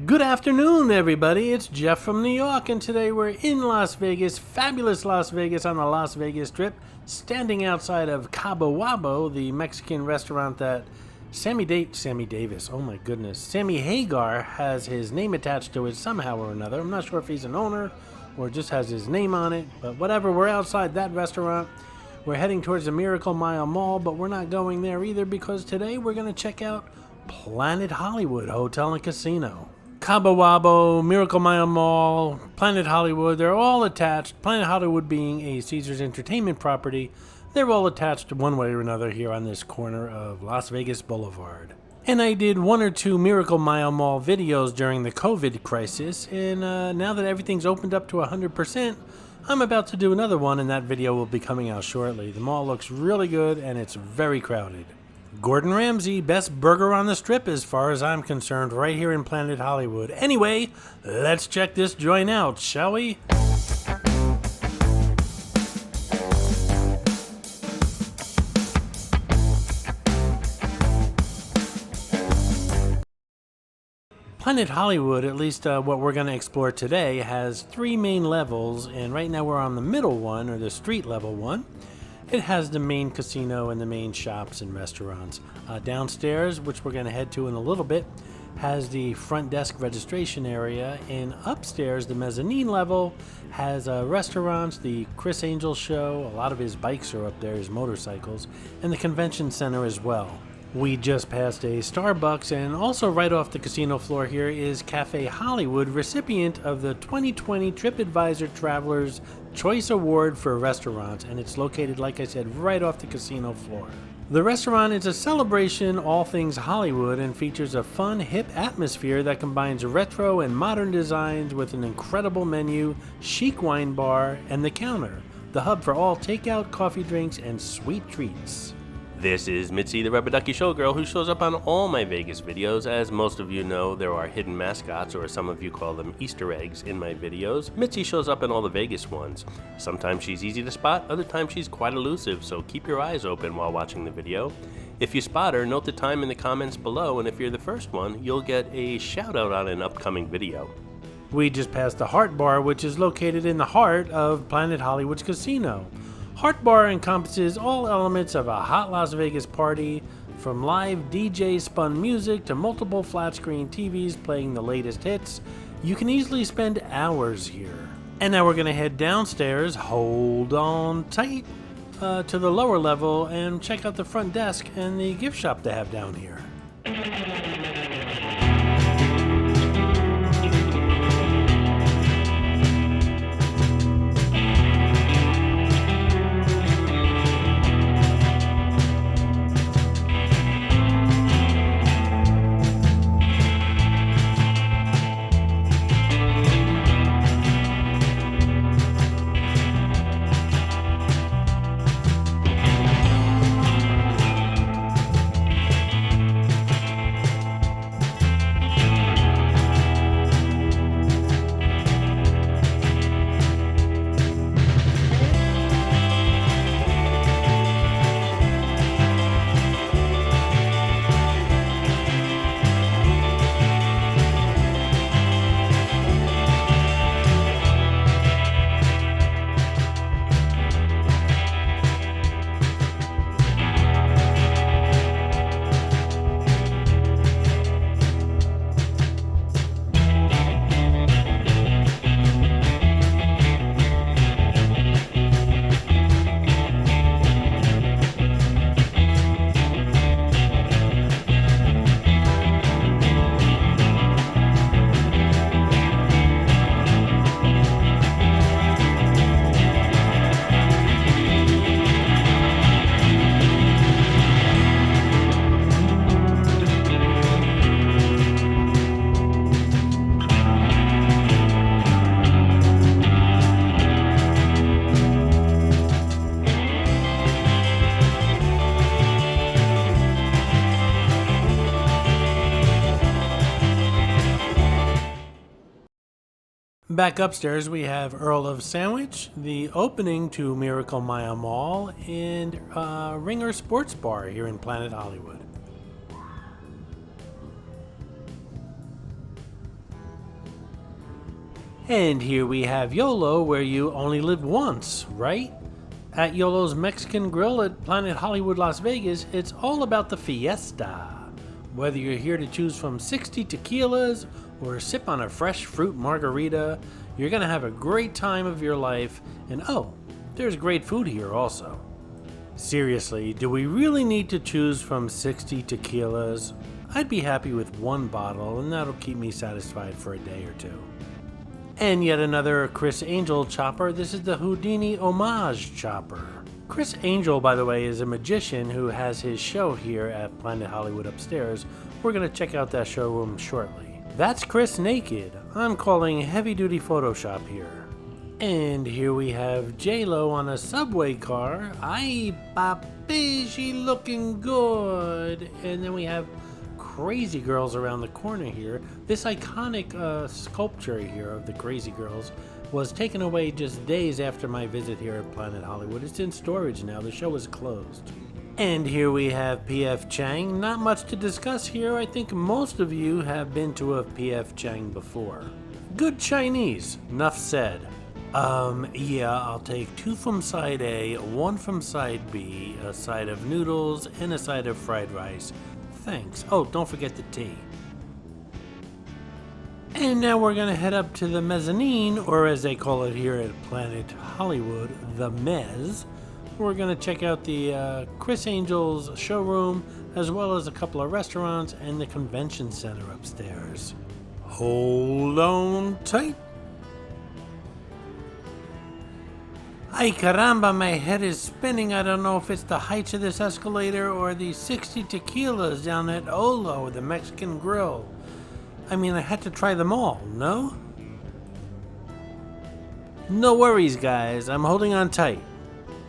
Good afternoon, everybody. It's Jeff from New York, and today we're in Las Vegas, fabulous Las Vegas on the Las Vegas Strip, standing outside of Cabo Wabo, the Mexican restaurant that Sammy Davis, oh my goodness, Sammy Hagar has his name attached to it somehow or another. I'm not sure if he's an owner or just has his name on it, but whatever, we're outside that restaurant. We're heading towards the Miracle Mile Mall, but we're not going there either because today we're going to check out Planet Hollywood Hotel and Casino. Cabo Wabo, Miracle Mile Mall, Planet Hollywood, they're all attached. Planet Hollywood being a Caesars Entertainment property, they're all attached one way or another here on this corner of Las Vegas Boulevard. And I did one or two Miracle Mile Mall videos during the COVID crisis, and now that everything's opened up to 100%, I'm about to do another one, and that video will be coming out shortly. The mall looks really good, and it's very crowded. Gordon Ramsay, best burger on the strip as far as I'm concerned, right here in Planet Hollywood. Anyway, let's check this joint out, shall we? Planet Hollywood, at least what we're going to explore today, has three main levels, and right now we're on the middle one, or the street level one. It has the main casino and the main shops and restaurants. Downstairs, which we're going to head to in a little bit, has the front desk registration area, and upstairs, the mezzanine level, has restaurants, the Chris Angel show, a lot of his bikes are up there, his motorcycles, and the convention center as well. We just passed a Starbucks, and also right off the casino floor here is Cafe Hollywood, recipient of the 2020 TripAdvisor Traveler's Choice Award for restaurants, and it's located, like I said, right off the casino floor. The restaurant is a celebration all things Hollywood and features a fun, hip atmosphere that combines retro and modern designs with an incredible menu, chic wine bar, and the counter, the hub for all takeout, coffee drinks, and sweet treats. This is Mitzi, the Rubber Ducky Showgirl, who shows up on all my Vegas videos. As most of you know, there are hidden mascots, or some of you call them Easter eggs, in my videos. Mitzi shows up in all the Vegas ones. Sometimes she's easy to spot, other times she's quite elusive, so keep your eyes open while watching the video. If you spot her, note the time in the comments below, and if you're the first one, you'll get a shout out on an upcoming video. We just passed the Heart Bar, which is located in the heart of Planet Hollywood's casino. Heart Bar encompasses all elements of a hot Las Vegas party, from live DJ spun music to multiple flat screen TVs playing the latest hits. You can easily spend hours here. And now we're going to head downstairs, hold on tight, to the lower level and check out the front desk and the gift shop they have down here. Back upstairs, we have Earl of Sandwich, the opening to Miracle Mile Mall, and Ringer Sports Bar here in Planet Hollywood. And here we have YOLO, where you only live once, right? At YOLO's Mexican Grill at Planet Hollywood, Las Vegas, it's all about the fiesta. Whether you're here to choose from 60 tequilas or sip on a fresh fruit margarita, you're going to have a great time of your life. And oh, there's great food here also. Seriously, do we really need to choose from 60 tequilas? I'd be happy with one bottle, and that'll keep me satisfied for a day or two. And yet another Chris Angel chopper. This is the Houdini Homage chopper. Chris Angel, by the way, is a magician who has his show here at Planet Hollywood upstairs. We're going to check out that showroom shortly. That's Chris naked. I'm calling heavy duty Photoshop here. And here we have J-Lo on a subway car. Ay, papi, she looking good. And then we have Crazy Girls around the corner here. This iconic sculpture here of the Crazy Girls was taken away just days after my visit here at Planet Hollywood. It's in storage now. The show is closed. And here we have P.F. Chang. Not much to discuss here. I think most of you have been to a P.F. Chang before. Good Chinese. Enough said. Yeah, I'll take 2 from side A, 1 from side B, a side of noodles, and a side of fried rice. Thanks. Oh, don't forget the tea. And now we're going to head up to the mezzanine, or as they call it here at Planet Hollywood, the Mezz. We're going to check out the Chris Angel's showroom, as well as a couple of restaurants and the convention center upstairs. Hold on tight. Ay caramba, my head is spinning. I don't know if it's the heights of this escalator or the 60 tequilas down at Olo, the Mexican Grill. I mean, I had to try them all, no? No worries, guys. I'm holding on tight.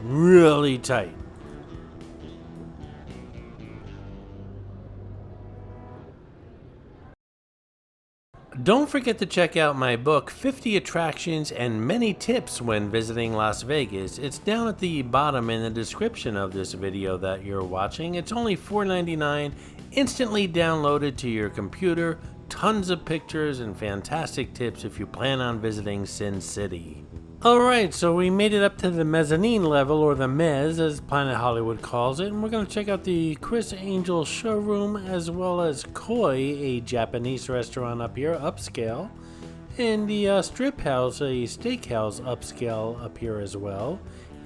Really tight. Don't forget to check out my book, 50 Attractions and Many Tips When Visiting Las Vegas. It's down at the bottom in the description of this video that you're watching. It's only $4.99, instantly downloaded to your computer. Tons of pictures and fantastic tips if you plan on visiting Sin City. Alright, so we made it up to the mezzanine level, or the Mezz as Planet Hollywood calls it, and we're going to check out the Chris Angel showroom as well as Koi, a Japanese restaurant up here, upscale, and the Strip House, a steakhouse, upscale up here as well,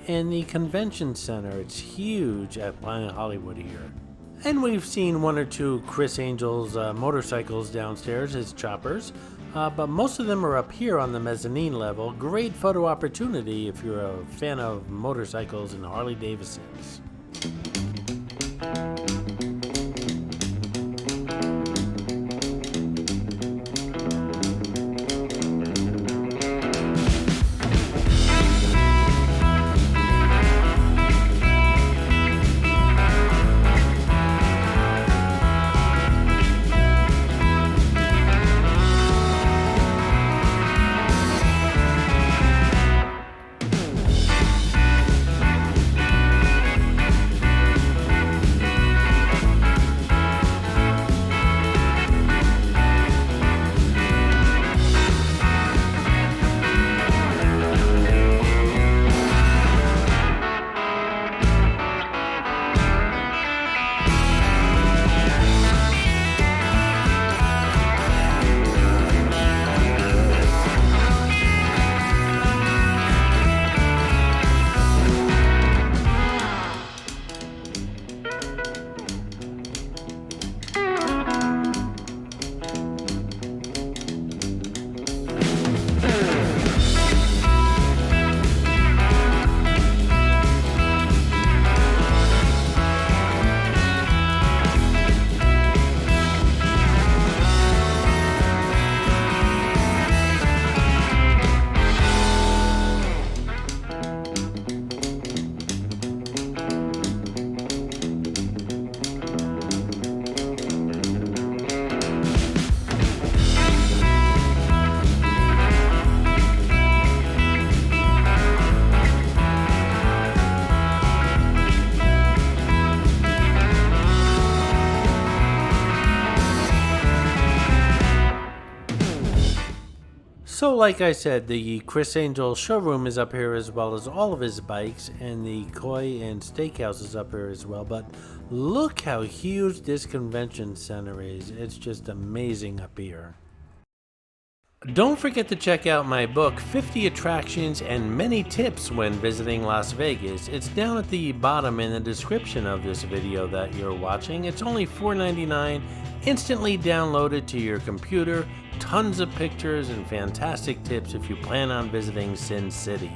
and the convention center. It's huge at Planet Hollywood here. And we've seen 1 or 2 Chris Angel's motorcycles downstairs, his choppers, but most of them are up here on the mezzanine level. Great photo opportunity if you're a fan of motorcycles and Harley Davidsons. So like I said, the Chris Angel showroom is up here as well as all of his bikes, and the Koi and Steakhouse is up here as well. But look how huge this convention center is. It's just amazing up here. Don't forget to check out my book, 50 Attractions and Many Tips When Visiting Las Vegas. It's down at the bottom in the description of this video that you're watching. It's only $4.99, instantly downloaded to your computer, tons of pictures and fantastic tips if you plan on visiting Sin City.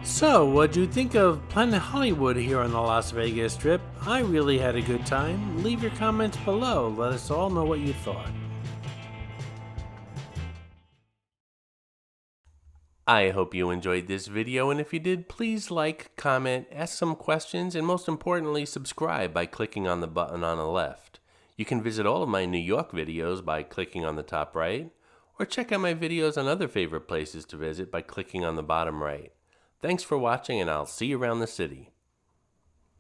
So, what'd you think of Planet Hollywood here on the Las Vegas Strip? I really had a good time. Leave your comments below. Let us all know what you thought. I hope you enjoyed this video, and if you did, please like, comment, ask some questions, and most importantly, subscribe by clicking on the button on the left. You can visit all of my New York videos by clicking on the top right, or check out my videos on other favorite places to visit by clicking on the bottom right. Thanks for watching, and I'll see you around the city.